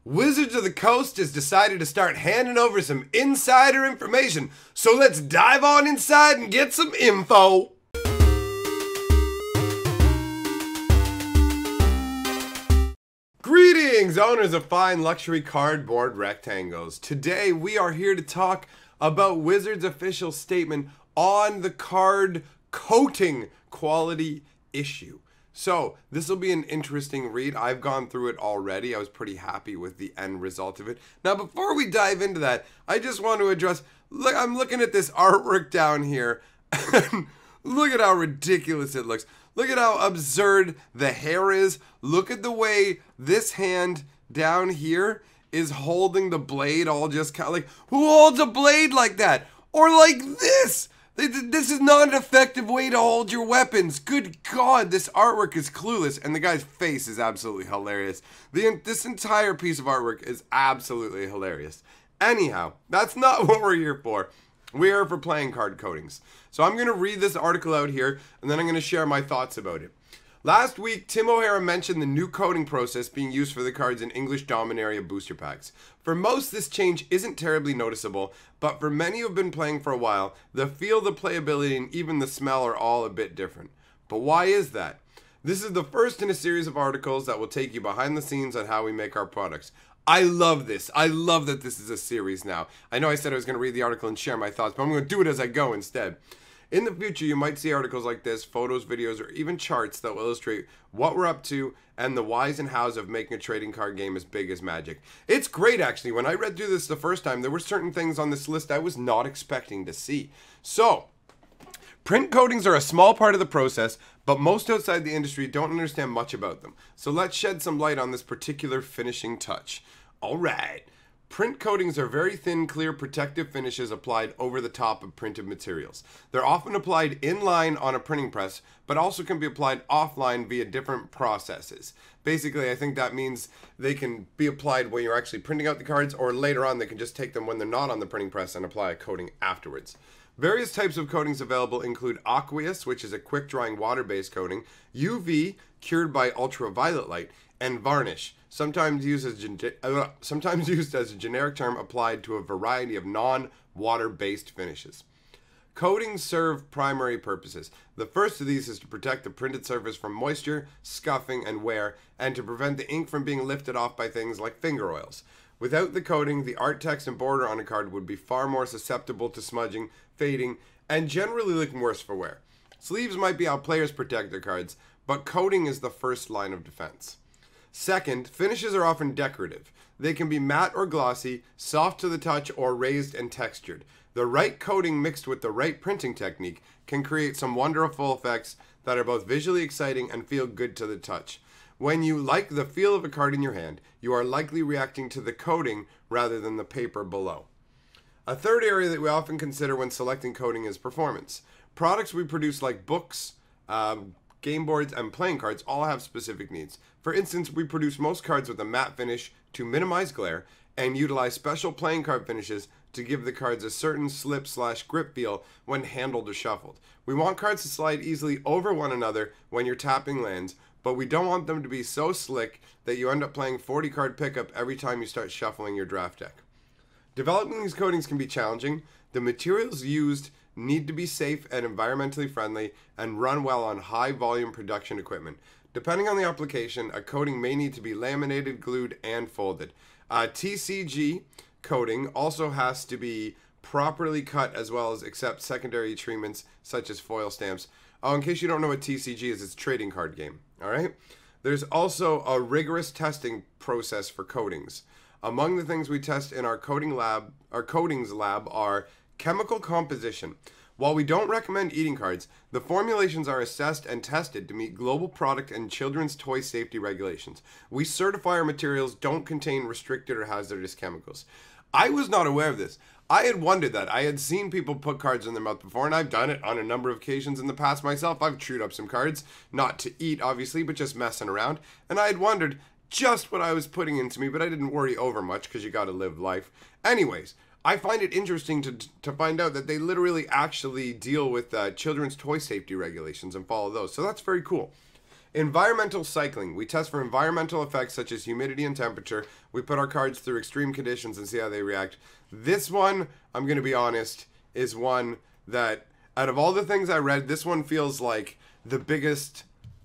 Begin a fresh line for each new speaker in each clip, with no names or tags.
Wizards of the Coast has decided to start handing over some insider information, so let's dive on inside and get some info. Greetings, owners of fine luxury cardboard rectangles. Today we are here to talk about Wizards' official statement on the card coating quality issue. So, this will be an interesting read. I've gone through it already. I was pretty happy with the end result of it. Now, before we dive into that, I just want to address, look, I'm looking at this artwork down here. Look at how ridiculous it looks. Look at how absurd the hair is. Look at the way this hand down here is holding the blade all just kind of like, who holds a blade like that? Or like this? This is not an effective way to hold your weapons. Good God, this artwork is clueless, and the guy's face is absolutely hilarious. This entire piece of artwork is absolutely hilarious. Anyhow, that's not what we're here for. We're here for playing card coatings. So I'm going to read this article out here, and then I'm going to share my thoughts about it. Last week, Tim O'Hara mentioned the new coating process being used for the cards in English Dominaria booster packs. For most, this change isn't terribly noticeable, but for many who have been playing for a while, the feel, the playability, and even the smell are all a bit different. But why is that? This is the first in a series of articles that will take you behind the scenes on how we make our products. I love this. I love that this is a series now. I know I said I was going to read the article and share my thoughts, but I'm going to do it as I go instead. In the future, you might see articles like this, photos, videos, or even charts that will illustrate what we're up to and the whys and hows of making a trading card game as big as Magic. It's great, actually. When I read through this the first time, there were certain things on this list I was not expecting to see. So, print coatings are a small part of the process, but most outside the industry don't understand much about them. So let's shed some light on this particular finishing touch. All right. Print coatings are very thin, clear, protective finishes applied over the top of printed materials. They're often applied in-line on a printing press, but also can be applied offline via different processes. Basically, I think that means they can be applied when you're actually printing out the cards, or later on they can just take them when they're not on the printing press and apply a coating afterwards. Various types of coatings available include aqueous, which is a quick-drying water-based coating, UV, cured by ultraviolet light, and varnish, sometimes used as a generic term applied to a variety of non-water-based finishes. Coatings serve primary purposes. The first of these is to protect the printed surface from moisture, scuffing, and wear, and to prevent the ink from being lifted off by things like finger oils. Without the coating, the art, text, and border on a card would be far more susceptible to smudging, fading, and generally looking worse for wear. Sleeves might be how players protect their cards, but coating is the first line of defense. Second, finishes are often decorative. They can be matte or glossy, soft to the touch, or raised and textured. The right coating mixed with the right printing technique can create some wonderful effects that are both visually exciting and feel good to the touch. When you like the feel of a card in your hand, you are likely reacting to the coating rather than the paper below. A third area that we often consider when selecting coating is performance. Products we produce like books, game boards, and playing cards all have specific needs. For instance, we produce most cards with a matte finish to minimize glare and utilize special playing card finishes to give the cards a certain slip/grip feel when handled or shuffled. We want cards to slide easily over one another when you're tapping lands, but we don't want them to be so slick that you end up playing 40 card pickup every time you start shuffling your draft deck. Developing these coatings can be challenging. The materials used need to be safe and environmentally friendly and run well on high volume production equipment. Depending on the application, a coating may need to be laminated, glued, and folded. TCG coating also has to be properly cut as well as accept secondary treatments such as foil stamps. Oh, in case you don't know what TCG is, it's a trading card game. All right. There's also a rigorous testing process for coatings. Among the things we test in our coatings lab are chemical composition. While we don't recommend eating cards, the formulations are assessed and tested to meet global product and children's toy safety regulations. We certify our materials don't contain restricted or hazardous chemicals. I was not aware of this. I had wondered that. I had seen people put cards in their mouth before, and I've done it on a number of occasions in the past myself. I've chewed up some cards, not to eat, obviously, but just messing around. And I had wondered just what I was putting into me, but I didn't worry over much because you got to live life. Anyways, I find it interesting to find out that they literally actually deal with children's toy safety regulations and follow those. So that's very cool. Environmental cycling. We test for environmental effects such as humidity and temperature. We put our cards through extreme conditions and see how they react. This one, I'm going to be honest, is one that, out of all the things I read, this one feels like the biggest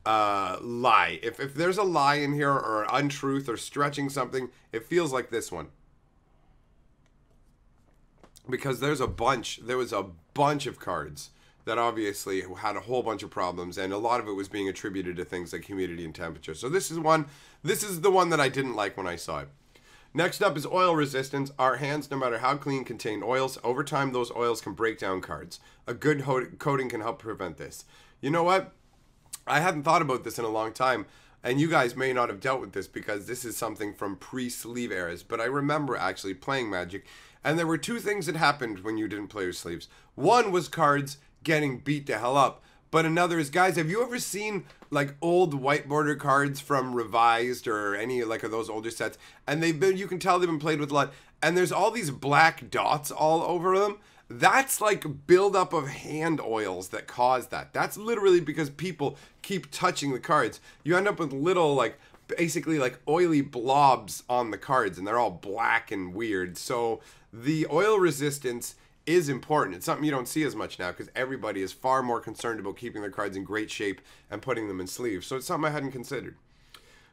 lie. If there's a lie in here or untruth or stretching something, it feels like this one. Because there was a bunch of cards that obviously had a whole bunch of problems, and a lot of it was being attributed to things like humidity and temperature. So this is the one that I didn't like when I saw it. Next up is oil resistance. Our hands, no matter how clean, contain oils. Over time, those oils can break down cards. A good coating can help prevent this. You know what? I hadn't thought about this in a long time, and you guys may not have dealt with this because this is something from pre-sleeve eras, but I remember actually playing Magic, and there were two things that happened when you didn't play your sleeves. One was cards getting beat to hell up, but another is, guys, have you ever seen like old white border cards from Revised or any like of those older sets, and you can tell they've been played with a lot, and there's all these black dots all over them? That's like buildup of hand oils that cause that. That's literally because people keep touching the cards. You end up with little like basically like oily blobs on the cards, and they're all black and weird. So the oil resistance is important. It's something you don't see as much now because everybody is far more concerned about keeping their cards in great shape and putting them in sleeves. So it's something I hadn't considered.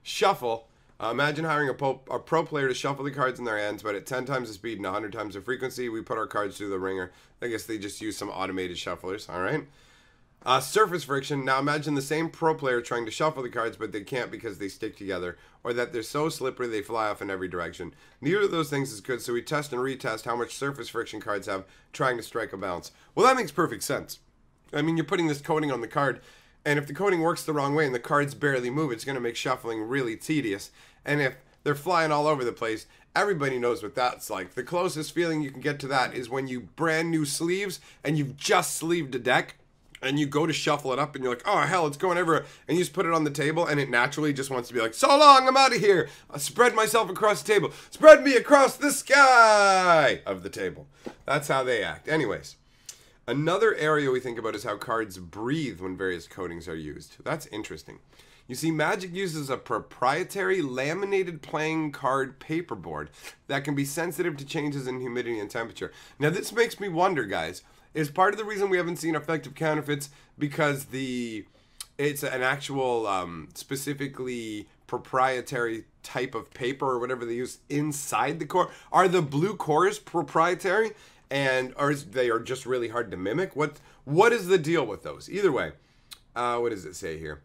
Shuffle. Imagine hiring a pro player to shuffle the cards in their hands, but at 10 times the speed and 100 times the frequency. We put our cards through the ringer. I guess they just use some automated shufflers. All right. Surface friction. Now imagine the same pro player trying to shuffle the cards, but they can't because they stick together, or that they're so slippery they fly off in every direction. Neither of those things is good, so we test and retest how much surface friction cards have, trying to strike a balance. Well, that makes perfect sense. I mean, you're putting this coating on the card, and if the coating works the wrong way and the cards barely move, it's going to make shuffling really tedious. And if they're flying all over the place, everybody knows what that's like. The closest feeling you can get to that is when you brand new sleeves and you've just sleeved a deck, and you go to shuffle it up, and you're like, oh, hell, it's going everywhere. And you just put it on the table, and it naturally just wants to be like, so long, I'm out of here. I'll spread myself across the table. Spread me across the sky of the table. That's how they act. Anyways, another area we think about is how cards breathe when various coatings are used. That's interesting. You see, Magic uses a proprietary laminated playing card paperboard that can be sensitive to changes in humidity and temperature. Now, this makes me wonder, guys, is part of the reason we haven't seen effective counterfeits because it's an actual specifically proprietary type of paper or whatever they use inside the core? Are the blue cores proprietary, and or they are just really hard to mimic? What is the deal with those? Either way, what does it say here?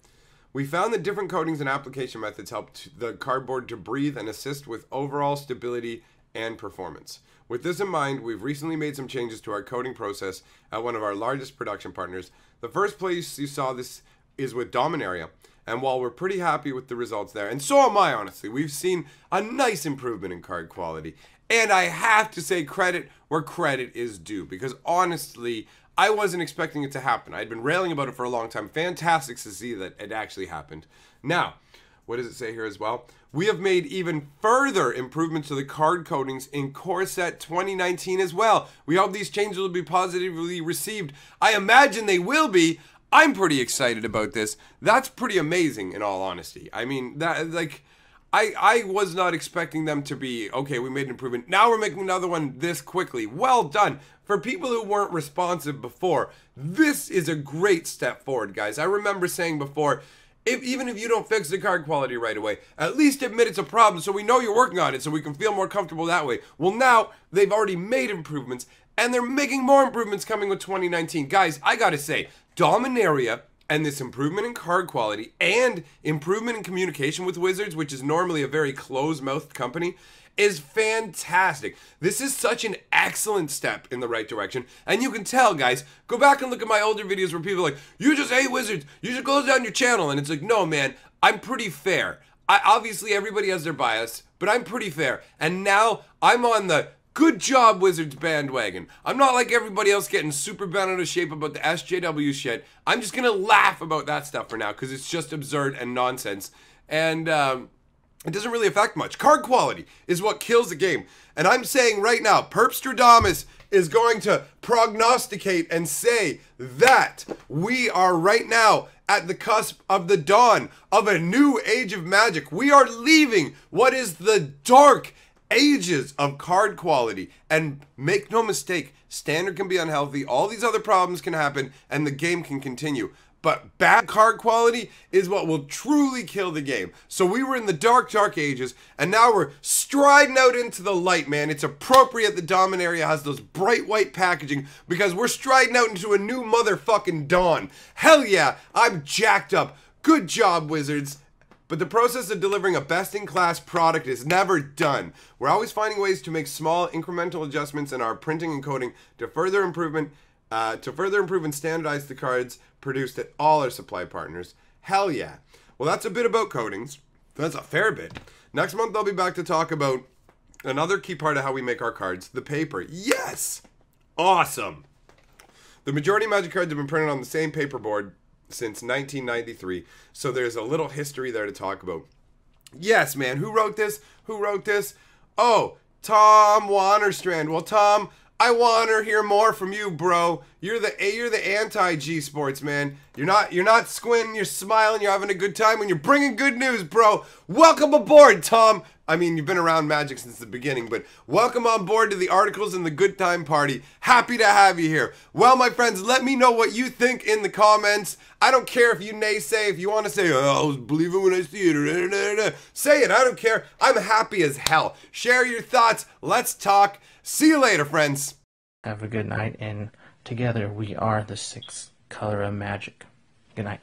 We found that different coatings and application methods help the cardboard to breathe and assist with overall stability and performance. With this in mind, we've recently made some changes to our coating process at one of our largest production partners. The first place you saw this is with Dominaria, and while we're pretty happy with the results there, and so am I, honestly, we've seen a nice improvement in card quality. And I have to say credit where credit is due, because honestly, I wasn't expecting it to happen. I'd been railing about it for a long time. Fantastic to see that it actually happened. Now, what does it say here as well? We have made even further improvements to the card coatings in Core Set 2019 as well. We hope these changes will be positively received. I imagine they will be. I'm pretty excited about this. That's pretty amazing, in all honesty. I mean, that like, I was not expecting them to be, okay, we made an improvement. Now we're making another one this quickly. Well done. For people who weren't responsive before, this is a great step forward, guys. I remember saying before, even if you don't fix the card quality right away, at least admit it's a problem so we know you're working on it so we can feel more comfortable that way. Well, now they've already made improvements, and they're making more improvements coming with 2019. Guys, I gotta say, Dominaria and this improvement in card quality and improvement in communication with Wizards, which is normally a very closed-mouthed company, is fantastic. This is such an excellent step in the right direction. And you can tell, guys, go back and look at my older videos where people are like, you just hate Wizards, you should close down your channel. And it's like, no, man, I'm pretty fair. Obviously, everybody has their bias, but I'm pretty fair. And now I'm on the good job, Wizards bandwagon. I'm not like everybody else getting super bent out of shape about the SJW shit. I'm just going to laugh about that stuff for now because it's just absurd and nonsense. And it doesn't really affect much. Card quality is what kills the game. And I'm saying right now, Perpstradamus is going to prognosticate and say that we are right now at the cusp of the dawn of a new age of Magic. We are leaving what is the dark ages of card quality. And make no mistake, standard can be unhealthy, all these other problems can happen, and the game can continue. But bad card quality is what will truly kill the game. So we were in the dark ages, and now we're striding out into the light, man. It's appropriate the Dominaria has those bright white packaging, because we're striding out into a new motherfucking dawn. Hell yeah, I'm jacked up. Good job, Wizards. But the process of delivering a best-in-class product is never done. We're always finding ways to make small incremental adjustments in our printing and coding to further improve and standardize the cards produced at all our supply partners. Hell yeah. Well, that's a bit about coatings. That's a fair bit. Next month, I'll be back to talk about another key part of how we make our cards, the paper. Yes! Awesome! The majority of Magic cards have been printed on the same paperboard since 1993, so there's a little history there to talk about. Yes, man. Who wrote this? Who wrote this? Oh, Tom Wannerstrand. Well, Tom, I want to hear more from you, bro. You're the anti-G Sports, man. You're not squinting, you're smiling, you're having a good time, and you're bringing good news, bro. Welcome aboard, Tom. I mean, you've been around Magic since the beginning, but welcome on board to the Articles and the Good Time Party. Happy to have you here. Well, my friends, let me know what you think in the comments. I don't care if you naysay, if you want to say, oh, I'll believe it when I see it. Say it, I don't care. I'm happy as hell. Share your thoughts. Let's talk. See you later, friends.
Have a good night, and together we are the sixth color of magic. Good night.